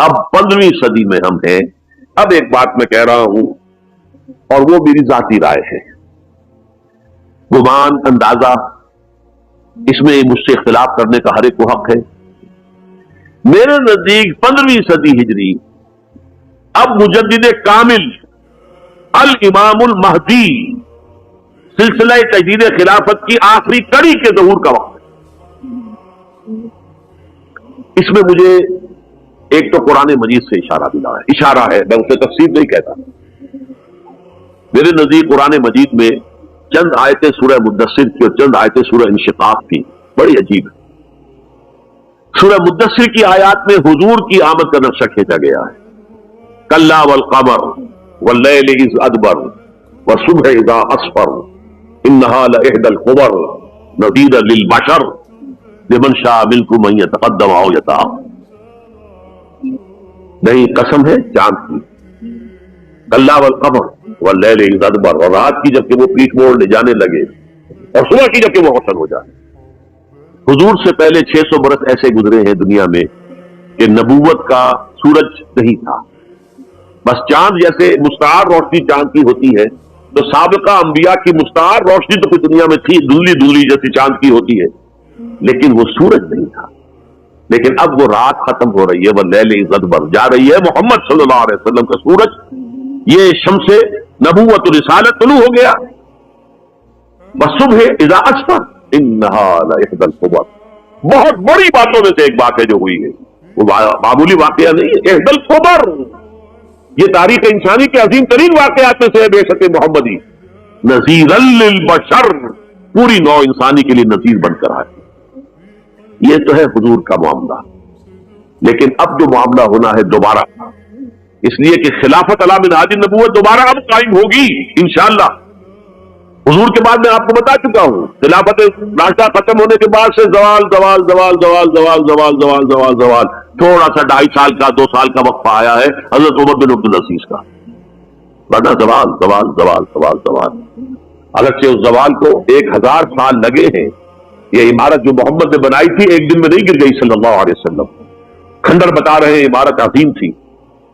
اب 15ویں صدی میں ہم ہیں. اب ایک بات میں کہہ رہا ہوں اور وہ میری ذاتی رائے ہے، گمان اندازہ اس میں مجھ سے اختلاف کرنے کا ہر ایک کو حق ہے. میرے نزدیک 15ویں صدی ہجری اب مجدد کامل الامام المہدی سلسلہ تجدید خلافت کی آخری کڑی کے ظہور کا وقت ہے. اس میں مجھے ایک تو قرآن مجید سے اشارہ ملا ہے، اشارہ ہے، میں اسے تفسیر نہیں کہتا. میرے نزدیک قرآن مجید میں چند آیتیں سورہ مدثر کی اور چند آیتیں سورہ انشقاق کی بڑی عجیب ہے. سورہ مدثر کی آیات میں حضور کی آمد کا نقشہ کھینچا گیا ہے. کلا والقمر واللیل اذ ادبر والصبح اذا اسفر انہا لإحدی الکبر نذیرا للبشر لمن شاء منکم ان یتقدم او یتأخر. نہیں، قسم ہے چاند کی. کلا والقمر واللیل اذ ادبر، اور رات کی جب کہ وہ پیٹ موڑنے جانے لگے اور صبح کی جب کہ وہ روشن ہو جائے. حضور سے پہلے 600 برس ایسے گزرے ہیں دنیا میں کہ نبوت کا سورج نہیں تھا. بس چاند جیسے مستعار روشنی چاند کی ہوتی ہے تو سابقہ انبیاء کی مستعار روشنی تو کوئی دنیا میں تھی، دھندلی دھندلی جیسی چاند کی ہوتی ہے، لیکن وہ سورج نہیں تھا. لیکن اب وہ رات ختم ہو رہی ہے، وہ لیل اذ ادبر جا رہی ہے. محمد صلی اللہ علیہ وسلم کا سورج، یہ شمس نبوت و رسالت طلوع ہو گیا. والصبح اذا اسفر انہا لإحدی الکبر. بہت بڑی باتوں میں سے ایک بات ہے جو ہوئی ہے، وہ معمولی واقعہ نہیں ہے. احدی الکبر، یہ تاریخ انسانی کے عظیم ترین واقعات میں سے ہے. بعثت محمدی نذیرا للبشر، پوری نوع انسانی کے لیے نذیر بن کر آئے. یہ تو ہے حضور کا معاملہ. لیکن اب جو معاملہ ہونا ہے دوبارہ، اس لیے کہ خلافت علی منہاج النبوت دوبارہ اب قائم ہوگی انشاءاللہ. حضور کے بعد میں آپ کو بتا چکا ہوں، خلافت راشدہ ختم ہونے کے بعد سے زوال زوال زوال زوال زوال زوال زوال زوال زوال، تھوڑا سا 2.5 سال کا 2 سال کا وقفہ آیا ہے حضرت عمر بن عبدالعزیز کا، ورنہ زوال زوال زوال زوال زوال. الگ سے اس زوال کو 1000 سال لگے ہیں. یہ عمارت جو محمد نے بنائی تھی ایک دن میں نہیں گر گئی صلی اللہ علیہ وسلم. کھنڈر بتا رہے ہیں عمارت عظیم تھی.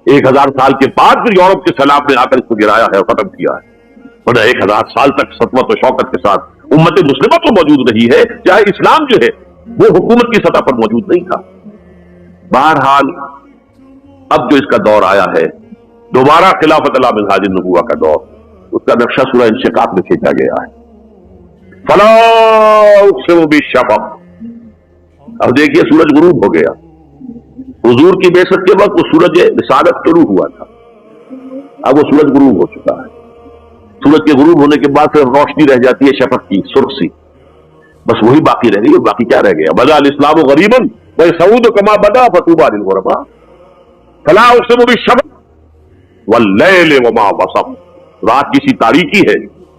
1000 سال کے بعد پھر یورپ کے سیلاب نے آ کر اس کو گرایا ہے اور ختم کیا ہے. ورنہ 1000 سال تک سطوت و شوکت کے ساتھ امت مسلمہ تو موجود رہی ہے، چاہے اسلام جو ہے وہ حکومت کی سطح پر موجود نہیں تھا. بہرحال اب جو اس کا دور آیا ہے دوبارہ خلافت علی منہاج النبوہ کا دور، اس کا نقشہ سورہ انشقاق میں کھینچا گیا ہے. فلا اقسم بالشفق. اب دیکھیے سورج غروب ہو گیا. حضور کی بعثت کے وقت وہ سورج رسالت طلوع ہوا تھا، اب وہ سورج غروب ہو چکا ہے. سورج کے غروب ہونے کے بعد پھر روشنی رہ جاتی ہے شفق کی، سرخ سی، بس وہی باقی رہ گئی. باقی کیا رہ گیا؟ بدا الاسلام غریبا وسعود کما بدا فطوبى للغرباء. فلا اقسم بالشفق واللیل وما وسق. رات کی سی تاریکی ہے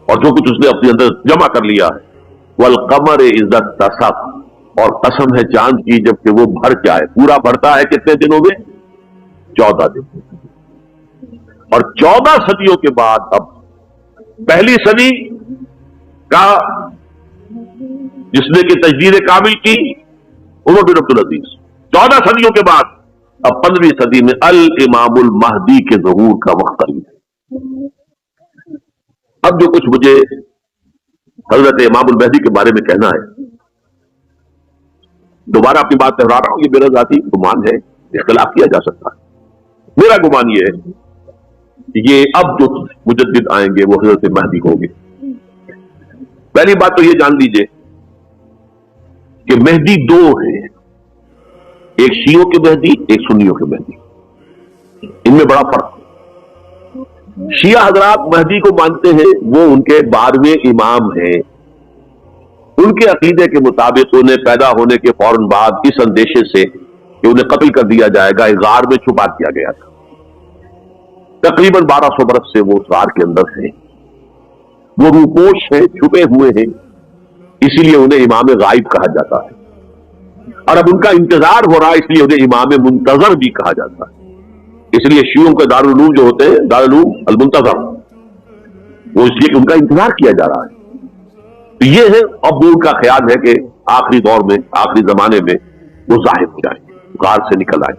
اور جو کچھ اس نے اپنے اندر جمع کر لیا ہے. والقمر اذا اتسق، اور قسم ہے چاند کی جب کہ وہ بھر جائے. پورا بھرتا ہے کتنے دنوں میں؟ 14 دن. اور 14 صدیوں کے بعد اب پہلی صدی کا جس نے کہ تجدید کامل کی عمر بن عبدالعزیز، 14 صدیوں کے بعد اب 15ویں صدی میں الامام المہدی کے ظہور کا وقت قریب ہے. اب جو کچھ مجھے حضرت امام المہدی کے بارے میں کہنا ہے، دوبارہ اپنی بات دہرا رہا ہوں، یہ میرا ذاتی گمان ہے، اختلاف کیا جا سکتا ہے. میرا گمان یہ ہے کہ یہ اب جو مجدد آئیں گے وہ حضرت مہدی ہوں گے. پہلی بات تو یہ جان لیجئے کہ مہدی 2 ہیں، ایک شیعوں کے مہدی، ایک سنیوں کے مہدی. ان میں بڑا فرق ہے. شیعہ حضرات مہدی کو مانتے ہیں، وہ ان کے 12ویں امام ہیں. ان کے عقیدے کے مطابق انہیں پیدا ہونے کے فوراً بعد اس اندیشے سے کہ انہیں قتل کر دیا جائے گا ایک غار میں چھپا دیا گیا تھا. تقریباً 1200 برس سے وہ اس غار کے اندر ہیں. وہ روپوش ہیں، چھپے ہوئے ہیں، اسی لیے انہیں امام غائب کہا جاتا ہے. اور اب ان کا انتظار ہو رہا ہے، اس لیے انہیں امام منتظر بھی کہا جاتا ہے. اس لیے شیعوں کے دارالعلوم جو ہوتے ہیں دارالعلوم المنتظر، وہ اس لیے کہ ان کا انتظار کیا جا رہا ہے. تو یہ ہے اب ان کا خیال ہے کہ آخری دور میں، آخری زمانے میں وہ ظاہر ہو جائیں، غار سے نکل آئیں.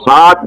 60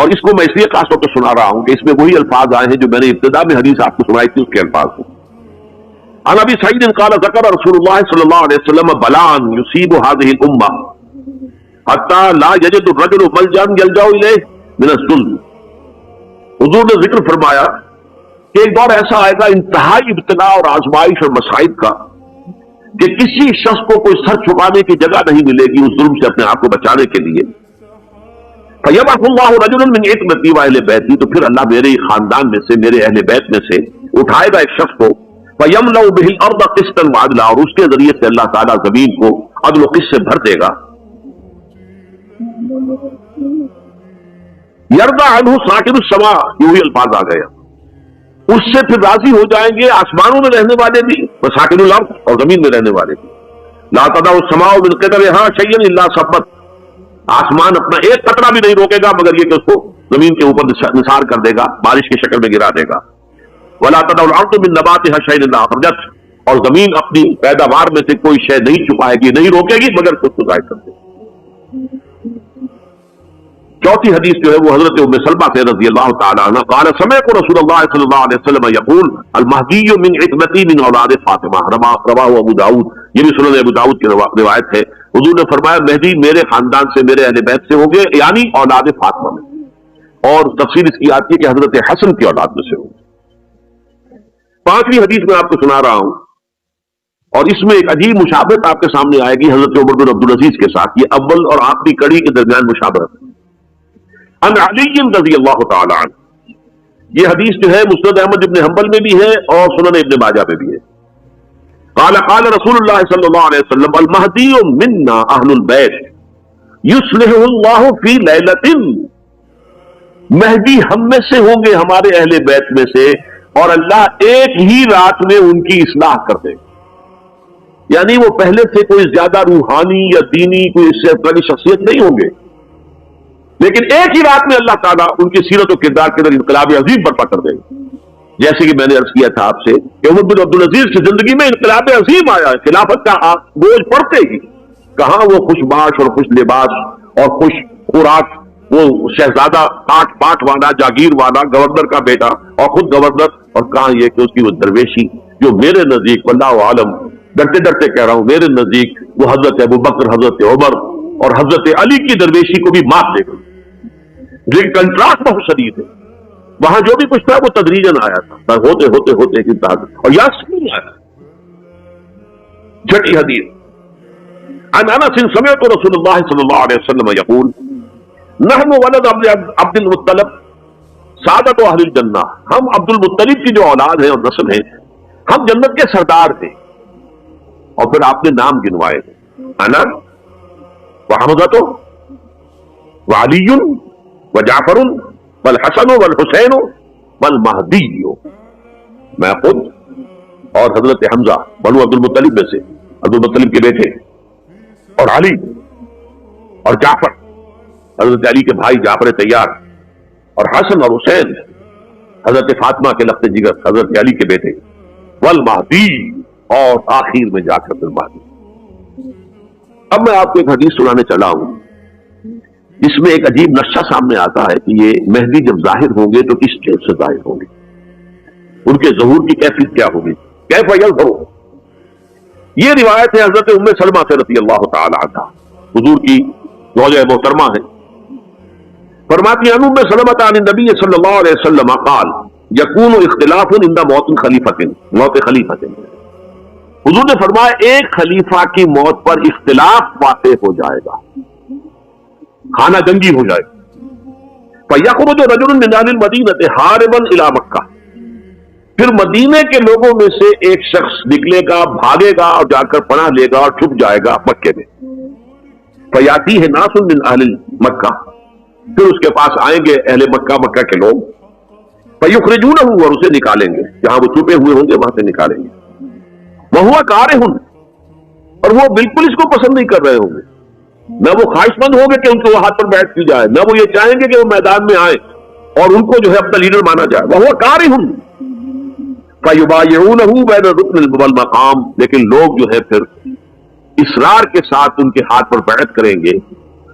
اور اس کو میں اس لیے خاص طور پہ سنا رہا ہوں کہ اس میں وہی الفاظ آئے ہیں جو میں نے ابتدا میں حدیث آپ کو سنائی تھی، اس کے الفاظ ہیں۔ عن ابی سعید قال ذکر رسول اللہ صلی اللہ علیہ وسلم بلاء یصیب هذه الامہ حتی لا یجد الرجل ملجا یلجا الیہ من الظلم۔ حضور نے ذکر فرمایا کہ ایک دور ایسا آئے گا انتہائی ابتلاء اور آزمائش اور مصائب کا کہ کسی شخص کو کوئی سر چھپانے کی جگہ نہیں ملے گی اس ظلم سے اپنے آپ کو بچانے کے لیے۔ فَيَبْعَثُ اللَّهُ رَجُلًا مِنْ عِتْبَتِي وَأَهْلِ بَيْتِي، تو پھر اللہ میرے خاندان میں سے، میرے اہل بیت میں سے اٹھائے گا ایک شخص کو، فَيَمْلَأُ بِهِ الْأَرْضَ قِسْطًا وَعَدْلًا، اور اس کے ذریعے سے اللہ تعالیٰ زمین کو عدل و قسط سے بھر دے گا۔ يَرْضَى عَنْهُ سَاكِنُ السَّمَاءِ، یہی الفاظ آ گیا، اس سے پھر راضی ہو جائیں گے آسمانوں میں رہنے والے بھی، وَسَاكِنُ الْأَرْضِ، اور زمین میں رہنے والے بھی۔ لَا تَدَعُ السَّمَاءُ مِنْ قِدَرِهَا شَيْئًا إِلَّا صَبَّتْ، آسمان اپنا ایک قطرہ بھی نہیں روکے گا مگر یہ کہ اس کو زمین کے اوپر نثار کر دے گا، بارش کی شکل میں گرا دے گا۔ وَلَا تَدَعُ الْأَرْضُ مِن نَبَاتِهَا شَيْئًا إِلَّا أَخْرَجَتْهُ، اور زمین اپنی پیداوار میں سے کوئی شے نہیں چھپائے گی، نہیں روکے گی مگر خود کو ظاہر کر دے گی۔ چوتھی حدیث جو ہے وہ حضرت ام سلمہ سے رضی اللہ تعالی عنہ قال سمعت رسول اللہ صلی اللہ علیہ وسلم یقول المہدی من عتبتی من اولاد فاطمہ، رواہ ابو داؤد، یہ بھی سنن ابو داؤد کی روایت ہے۔ حضور نے فرمایا مہدی میرے خاندان سے، میرے اہل بیت سے ہوں گے، یعنی اولاد فاطمہ میں، اور تفصیل اس کی آتی ہے کہ حضرت حسن کی اولاد میں سے ہوں گے۔ پانچویں حدیث میں آپ کو سنا رہا ہوں، اور اس میں ایک عجیب مشابہت آپ کے سامنے آئے گی حضرت عمر بن عبدالعزیز کے ساتھ، یہ اول اور آخری کڑی کے درمیان مشابہت۔ عن علی رضی اللہ تعالی عنہ، یہ حدیث جو ہے مسند احمد ابن حنبل میں بھی ہے اور سنن ابن ماجہ میں بھی ہے۔ قال قال رسول اللہ صلی اللہ علیہ وسلم المہدی منا اہل البیت یصلح اللہ فی لیلۃ، مہدی ہم میں سے ہوں گے، ہمارے اہل بیت میں سے، اور اللہ ایک ہی رات میں ان کی اصلاح کر دے گا، یعنی وہ پہلے سے کوئی زیادہ روحانی یا دینی کوئی اس سے بڑی شخصیت نہیں ہوں گے، لیکن ایک ہی رات میں اللہ تعالیٰ ان کی سیرت و کردار کے اندر انقلاب عظیم برپا کر دے گا۔ جیسے کہ میں نے عرض کیا تھا آپ سے کہ عمر بن عبدالعزیز کی زندگی میں انقلاب عظیم آیا ہے، خلافت کا بوجھ پڑتے ہی کہاں وہ خوش باش اور خوش لباس اور خوش خوراک، وہ شہزادہ آٹھ پاٹ والا، جاگیر والا، گورنر کا بیٹا اور خود گورنر، اور کہاں یہ کہ اس کی وہ درویشی جو میرے نزدیک واللہ عالم، ڈرتے ڈرتے کہہ رہا ہوں، میرے نزدیک وہ حضرت ابوبکر، حضرت عمر اور حضرت علی کی درویشی کو بھی مات دے گئی، لیکن کنٹراسٹ بہت شدید ہے۔ وہاں جو بھی کچھ تھا وہ تدریجاً آیا تھا، ہوتے ہوتے ہوتے ایک انتہا، اور یہاں سکون آیا۔ چھٹی حدیث عن انس سمعت رسول اللہ صلی اللہ علیہ وسلم یقول نحن ولد عبد المطلب سعادت اہل الجنہ، ہم عبد المطلب کی جو اولاد ہے اور نسل ہے، ہم جنت کے سردار تھے، اور پھر آپ نے نام گنوائے، انا وحمزہ وعلی وجعفر والحسن والحسین والمہدی، میں خود اور حضرت حمزہ بنو عبد المطلب میں سے، عبد المطلب کے بیٹے، اور علی اور جعفر، حضرت علی کے بھائی جعفر طیار، اور حسن اور حسین حضرت فاطمہ کے لخت جگر، حضرت علی کے بیٹے، والمہدی، اور آخر میں جا کر المہدی۔ اب میں آپ کو ایک حدیث سنانے چلا ہوں جس میں ایک عجیب نقشہ سامنے آتا ہے کہ یہ مہدی جب ظاہر ہوں گے تو کس چیز سے ظاہر ہوں گے، ان کے ظہور کی کیفیت کیا ہوگی، کیف یظہر۔ یہ روایت ہے حضرت ام سلمہ سے رضی اللہ تعالی عنہ، حضور کی زوجہ محترمہ ہے، فرماتی ہیں ام سلمہ عن النبی صلی اللہ علیہ وسلم قال یکون اختلاف عند موت خلیفۃ، حضور نے فرمایا ایک خلیفہ کی موت پر اختلاف واقع ہو جائے گا، خانہ جنگی ہو جائے گی۔ فَيَخْرُجُ رَجُلٌ مِنْ أَهْلِ الْمَدِينَةِ هَارِبًا إِلَى مَكَّةَ، پھر مدینے کے لوگوں میں سے ایک شخص نکلے گا، بھاگے گا اور جا کر پناہ لے گا اور چھپ جائے گا مکے میں۔ فَيَأْتِيهِ نَاسٌ مِنْ أَهْلِ مَكَّةَ، پھر اس کے پاس آئیں گے اہل مکہ، مکہ کے لوگ، فَيُخْرِجُونَهُ، اور اسے نکالیں گے، جہاں وہ چھپے ہوئے ہوں گے وہاں سے نکالیں گے، وَهُوَ كَارِهٌ، اور وہ بالکل اس کو پسند نہیں کر رہے ہوں گے، نہ وہ خواہش مند ہوں گے کہ ان کے وہ ہاتھ پر بیٹھ کی جائے، نہ وہ یہ چاہیں گے کہ وہ میدان میں آئیں اور ان کو جو ہے اپنا لیڈر مانا جائے، وَهُوَ كَارِهٌ فَيُبَايِعُونَهُ بَيْنَ الرُّكْنِ وَالْمَقَامِ، لیکن لوگ جو ہے پھر اصرار کے ساتھ ان کے ہاتھ پر بیعت کریں گے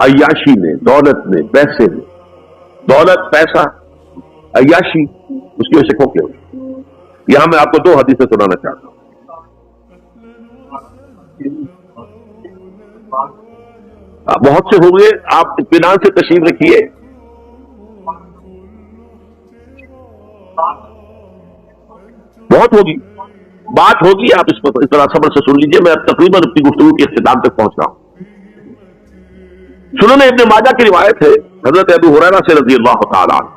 عیاشی میں، دولت میں، پیسے میں، دولت، پیسہ، عیاشی، اس کی وجہ سے کھوکھلے ہو. یہاں میں آپ کو دو حدیثیں سنانا چاہتا ہوں. بہت سے ہو گئے، آپ اطمینان سے تشریف رکھیے. بہت ہوگی، بات ہوگی، آپ اس طرح صبر سے سن لیجئے. میں تقریباً اپنی گفتگو کے اختتام تک پہنچ رہا ہوں. سنن ابن ماجہ کی روایت ہے حضرت ابو ہریرہ سے رضی اللہ تعالی عنہ،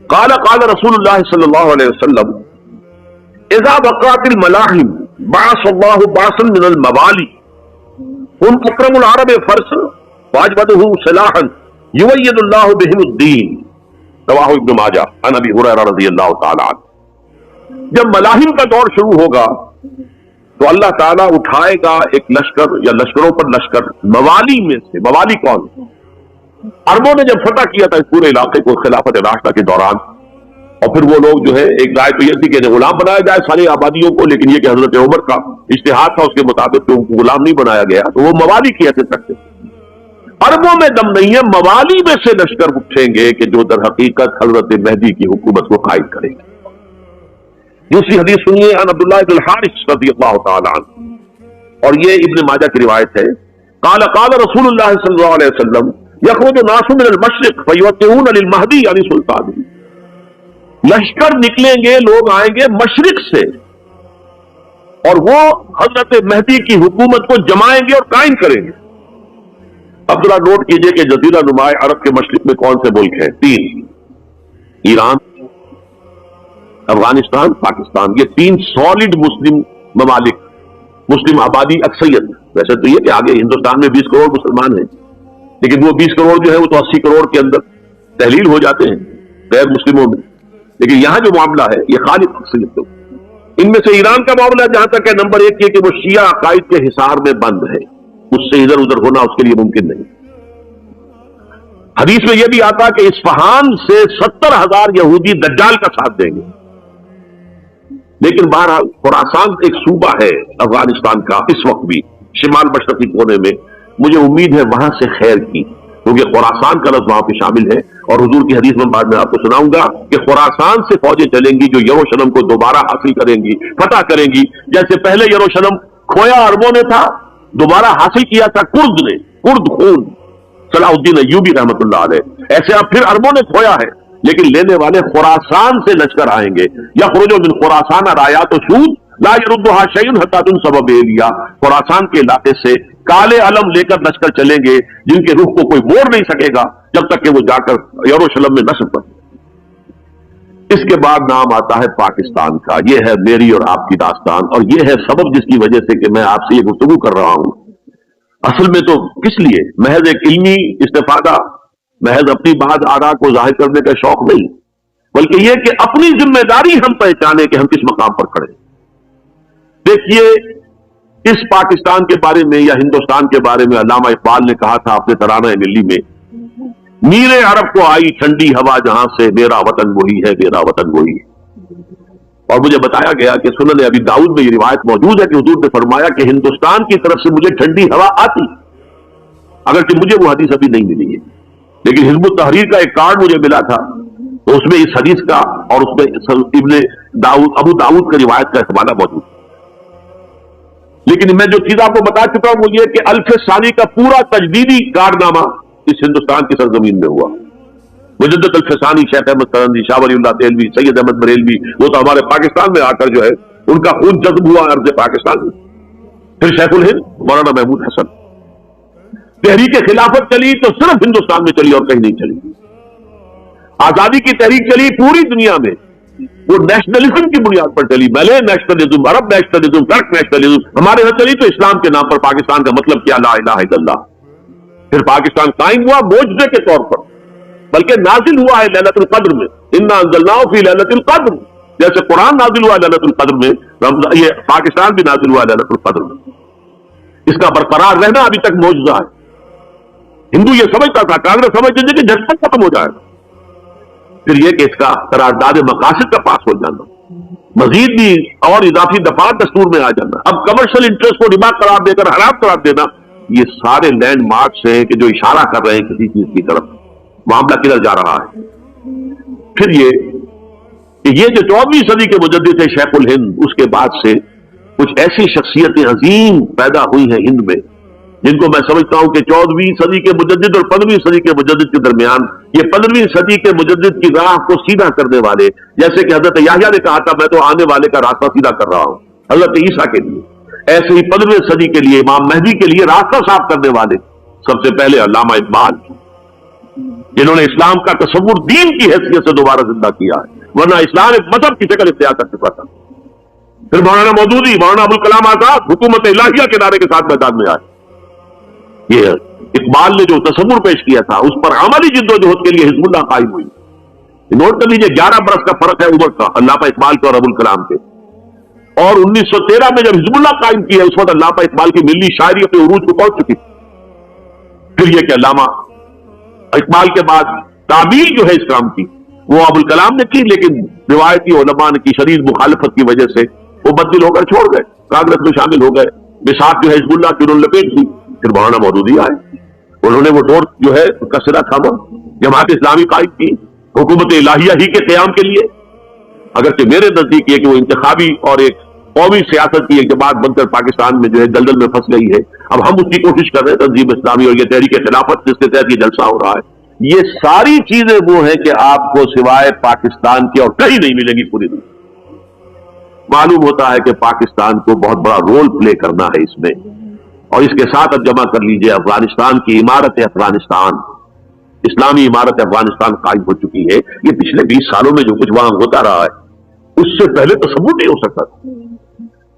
قال قال رسول اللہ صلی اللہ علیہ وسلم اذا وقعت الملاحم بعث اللہ بعثا من الموالی هم اکرم العرب فرسا واجودہ سلاحا یوید اللہ بہم الدین. رواہ ابن ماجہ عن ابی ہریرہ رضی اللہ تعالی عنہ. جب ملاحم کا دور شروع ہوگا تو اللہ تعالیٰ اٹھائے گا ایک لشکر یا لشکروں پر لشکر موالی میں سے. موالی کون؟ عربوں نے جب فتح کیا تھا اس پورے علاقے کو خلافت راشدہ کے دوران، اور پھر وہ لوگ جو ہے، ایک رائے تو یہ تھی کہ غلام بنایا جائے ساری آبادیوں کو، لیکن یہ کہ حضرت عمر کا اجتہاد تھا، اس کے مطابق ان کو غلام نہیں بنایا گیا، تو وہ موالی کی حیثیت رکھتے. عربوں میں دم نہیں ہے، موالی میں سے لشکر اٹھیں گے کہ جو در حقیقت حضرت مہدی کی حکومت کو قائم کریں گے. دوسری حدیث سنیے عن عبداللہ بن الحارث رضی اللہ تعالی عنہ، اور یہ ابن ماجہ کی روایت ہے. قال قال رسول اللہ صلی اللہ علیہ وسلم یخرج الناس من المشرق فیوتئون للمہدی یعنی سلطان. لشکر نکلیں گے، لوگ آئیں گے مشرق سے، اور وہ حضرت مہدی کی حکومت کو جمائیں گے اور قائم کریں گے. اب ذرا نوٹ کیجئے کہ جزیرہ نما عرب کے مشرق میں کون سے ملک ہیں؟ 3: ایران، افغانستان، پاکستان. یہ 3 سالڈ مسلم ممالک، مسلم آبادی اکثریت. ویسے تو یہ کہ آگے ہندوستان میں 20 کروڑ مسلمان ہیں، لیکن وہ 20 کروڑ جو ہے وہ تو 80 کروڑ کے اندر تحلیل ہو جاتے ہیں غیر مسلموں میں. لیکن یہاں جو معاملہ ہے یہ خالص اکثریت لوگ. ان میں سے ایران کا معاملہ جہاں تک ہے، نمبر 1 یہ کہ وہ شیعہ عقائد کے حصار میں بند ہے، اس سے ادھر ادھر ہونا اس کے لیے ممکن نہیں. حدیث میں یہ بھی آتا کہ اصفہان سے 70,000 یہودی دجال کا ساتھ دیں گے. لیکن بہرحال خراسان ایک صوبہ ہے افغانستان کا اس وقت بھی شمال مشرقی کونے میں، مجھے امید ہے وہاں سے خیر کی، کیونکہ خراسان کا لفظ وہاں پہ شامل ہے. اور حضور کی حدیث میں بعد میں آپ کو سناؤں گا کہ خراسان سے فوجیں چلیں گی جو یروشلم کو دوبارہ حاصل کریں گی، فتح کریں گی. جیسے پہلے یروشلم کھویا عربوں نے تھا، دوبارہ حاصل کیا تھا کرد نے، کرد خون صلاح الدین ایوبی رحمۃ اللہ علیہ، ایسے اب پھر عربوں نے کھویا ہے، لیکن لینے والے خراسان سے لشکر آئیں گے. یخرج من خراسان رایات و سود لا یردها شیء حتی تنصب بإیلیا. خراسان کے علاقے سے کالے علم لے کر لشکر چلیں گے جن کے رخ کو کوئی موڑ نہیں سکے گا جب تک کہ وہ جا کر یروشلم میں نصب کر. اس کے بعد نام آتا ہے پاکستان کا. یہ ہے میری اور آپ کی داستان، اور یہ ہے سبب جس کی وجہ سے کہ میں آپ سے یہ گفتگو کر رہا ہوں. اصل میں تو کس لیے؟ محض ایک علمی استفادہ، محض اپنی بات آراء کو ظاہر کرنے کا شوق نہیں، بلکہ یہ کہ اپنی ذمہ داری ہم پہچانے کہ ہم کس مقام پر کھڑے. دیکھیے، اس پاکستان کے بارے میں یا ہندوستان کے بارے میں علامہ اقبال نے کہا تھا اپنے ترانہ ملی میں، میرے عرب کو آئی ٹھنڈی ہوا جہاں سے، میرا وطن وہی ہے، میرا وطن وہی ہے. اور مجھے بتایا گیا کہ سنن ابی داؤد میں یہ روایت موجود ہے کہ حضور نے فرمایا کہ ہندوستان کی طرف سے مجھے ٹھنڈی ہوا آتی، اگرچہ مجھے وہ حدیث ابھی نہیں ملی ہے، لیکن حزب التحریر کا ایک کارڈ مجھے ملا تھا، تو اس میں اس حدیث کا اور اس میں ابن داؤد ابو داؤد کا روایت کا حوالہ موجود. لیکن میں جو چیز آپ کو بتا چکا ہوں وہ یہ کہ الف ثانی کا پورا تجدیدی کارنامہ اس ہندوستان کی سرزمین میں ہوا. مجدد الف ثانی شیخ احمد سرندی، شاہ ولی اللہ دہلوی، سید احمد بریلوی، وہ تو ہمارے پاکستان میں آ کر جو ہے ان کا خون جذب ہوا ارض پاکستان میں. پھر شیخ الہند مولانا محمود حسن. تحریک خلافت چلی تو صرف ہندوستان میں چلی اور کہیں نہیں چلی. آزادی کی تحریک چلی پوری دنیا میں، وہ نیشنلزم کی بنیاد پر چلی، ملے نیشنلزم، عرب نیشنلزم، ترک نیشنلزم. ہمارے یہاں چلی تو اسلام کے نام پر پاکستان کا مطلب کیا؟ لا الہ الا اللہ. پھر پاکستان قائم ہوا معجزے کے طور پر، بلکہ نازل ہوا ہے لیلۃ القدر میں، انا انزلناہ فی لیلۃ القدر. جیسے قرآن نازل ہوا ہے لیلۃ القدر میں، یہ پاکستان بھی نازل ہوا ہے لیلۃ القدر میں. اس کا برقرار رہنا ابھی تک معجزہ ہے. ہندو یہ سمجھتا تھا، کانگریس سمجھتے تھے کہ جھٹپٹ ختم ہو جائے گا. پھر یہ کہ اس کا قرارداد مقاصد کا پاس ہو جانا، مزید بھی اور اضافی دفعات دستور میں آ جانا، اب کمرشل انٹرسٹ کو ربا قرار دے کر حرام قرار دینا، یہ سارے لینڈ مارکس ہیں کہ جو اشارہ کر رہے ہیں کسی چیز کی طرف، معاملہ کدھر جا رہا ہے۔ پھر یہ جو 14ویں صدی کے مجدد تھے شیخ الہند، اس کے بعد سے کچھ ایسی شخصیتیں عظیم پیدا ہوئی ہیں ہند میں، جن کو میں سمجھتا ہوں کہ 14ویں صدی کے مجدد اور 15ویں صدی کے مجدد کے درمیان یہ 15ویں صدی کے مجدد کی راہ کو سیدھا کرنے والے، جیسے کہ حضرت یحییٰ نے کہا تھا میں تو آنے والے کا راستہ سیدھا کر رہا ہوں حضرت عیسیٰ کے لیے، ایسے ہی 15ویں صدی کے لیے امام مہدی کے لیے راستہ صاف کرنے والے سب سے پہلے علامہ اقبال، جنہوں نے اسلام کا تصور دین کی حیثیت سے دوبارہ زندہ کیا ہے، ورنہ اسلام ایک مذہب کی شکل اختیار کر چکا تھا۔ پھر مولانا مودودی، مولانا ابوالکلام آزاد حکومت الہیہ کے نعرے کے ساتھ میدان میں آئے۔ یہ اقبال نے جو تصور پیش کیا تھا اس پر عملی جدوجہد کے لیے حزب اللہ قائم ہوئی۔ نوٹ کر لیجیے 11 برس کا فرق ہے عمر کا علامہ اقبال کے اور ابوالکلام کے، اور 1913 میں جب حزب اللہ قائم کیا اس وقت علامہ اقبال کی ملی شاعری اپنے عروج کو پہنچ چکی۔ پھر یہ کہ علامہ اقبال کے بعد تعبیر جو ہے اس کام کی وہ ابوالکلام نے کی، لیکن روایتی علماء کی شدید مخالفت کی وجہ سے وہ بدل ہو کر چھوڑ گئے، کانگریس میں شامل ہو گئے، بساط جو ہے حزب اللہ کی انہوں نے لپیٹ لی۔ پھر مولانا مودودی آئے، انہوں نے وہ ڈور جو ہے اس کا سرا تھاما، جماعت اسلامی قائم کی حکومت الہیہ ہی کے قیام کے لیے، اگرچہ میرے نزدیک یہ کہ وہ انتخابی اور ایک قومی سیاست کی ایک جماعت بن کر پاکستان میں جو ہے دلدل میں پھنس گئی ہے۔ اب ہم اس کی کوشش کر رہے ہیں تنظیم اسلامی اور یہ تحریک خلافت جس کے تحت یہ جلسہ ہو رہا ہے، یہ ساری چیزیں وہ ہیں کہ آپ کو سوائے پاکستان کے اور کہیں نہیں ملیں گی پوری دنیا۔ معلوم ہوتا ہے کہ پاکستان کو بہت بڑا رول پلے کرنا ہے اس میں، اور اس کے ساتھ اب جمع کر لیجئے افغانستان کی عمارت افغانستان، اسلامی عمارت افغانستان قائم ہو چکی ہے۔ یہ پچھلے 20 سالوں میں جو کچھ وہاں ہوتا رہا ہے اس سے پہلے تصور نہیں ہو سکتا تھا۔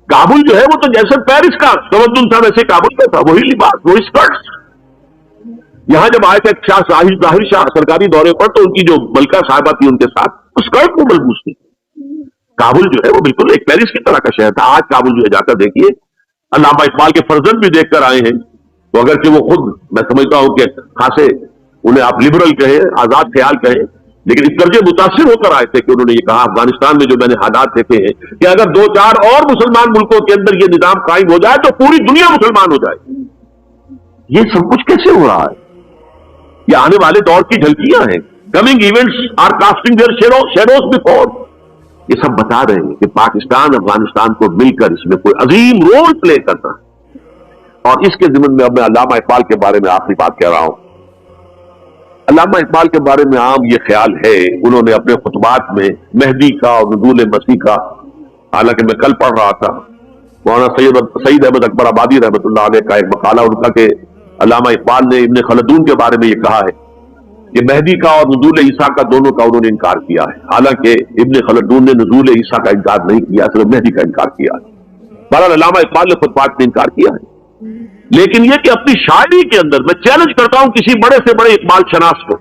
کابل جو ہے وہ تو جیسے پیرس کا تمدن تھا ویسے کابل کا تھا، وہی لباس، وہی اسکرٹس۔ یہاں جب آئے تھے شاہ ظاہر شاہ سرکاری دورے پر تو ان کی جو ملکہ صاحبہ تھی ان کے ساتھ اسکرٹ کو ملبوس تھی۔ کابل جو ہے وہ بالکل ایک پیرس کی طرح کا شہر تھا۔ آج کابل جو ہے جا کر دیکھیے، علامہ اقبال کے فرزند بھی دیکھ کر آئے ہیں، تو اگرچہ وہ خود میں سمجھتا ہوں کہ خاصے انہیں آپ لبرل کہیں، آزاد خیال کہیں، لیکن اس درجے متاثر ہو کر آئے تھے کہ انہوں نے یہ کہا افغانستان میں جو میں نے حالات دیکھے ہیں کہ اگر 2-4 اور مسلمان ملکوں کے اندر یہ نظام قائم ہو جائے تو پوری دنیا مسلمان ہو جائے۔ یہ سب کچھ کیسے ہو رہا ہے؟ یہ آنے والے دور کی جھلکیاں ہیں۔ Coming events are casting their shadows before. یہ سب بتا رہے ہیں کہ پاکستان افغانستان کو مل کر اس میں کوئی عظیم رول پلے کرتا ہے، اور اس کے ضمن میں اب میں علامہ اقبال کے بارے میں آخری بات کہہ رہا ہوں۔ علامہ اقبال کے بارے میں عام یہ خیال ہے، انہوں نے اپنے خطبات میں مہدی کا اور نزول مسیح کا، حالانکہ میں کل پڑھ رہا تھا مولانا سعید احمد اکبر آبادی رحمۃ اللہ علیہ کا ایک مقالہ ان کا کہ علامہ اقبال نے ابن خلدون کے بارے میں یہ کہا ہے کہ مہدی کا اور نزول عیسیٰ کا دونوں کا انہوں نے انکار کیا ہے، حالانکہ ابن خلدون نے نزول عیسیٰ کا انکار نہیں کیا، صرف مہدی کا انکار کیا ہے۔ بہرحال علامہ اقبال نے خطبات میں انکار کیا ہے، لیکن یہ کہ اپنی شاعری کے اندر میں چیلنج کرتا ہوں کسی بڑے سے بڑے اقبال شناس کو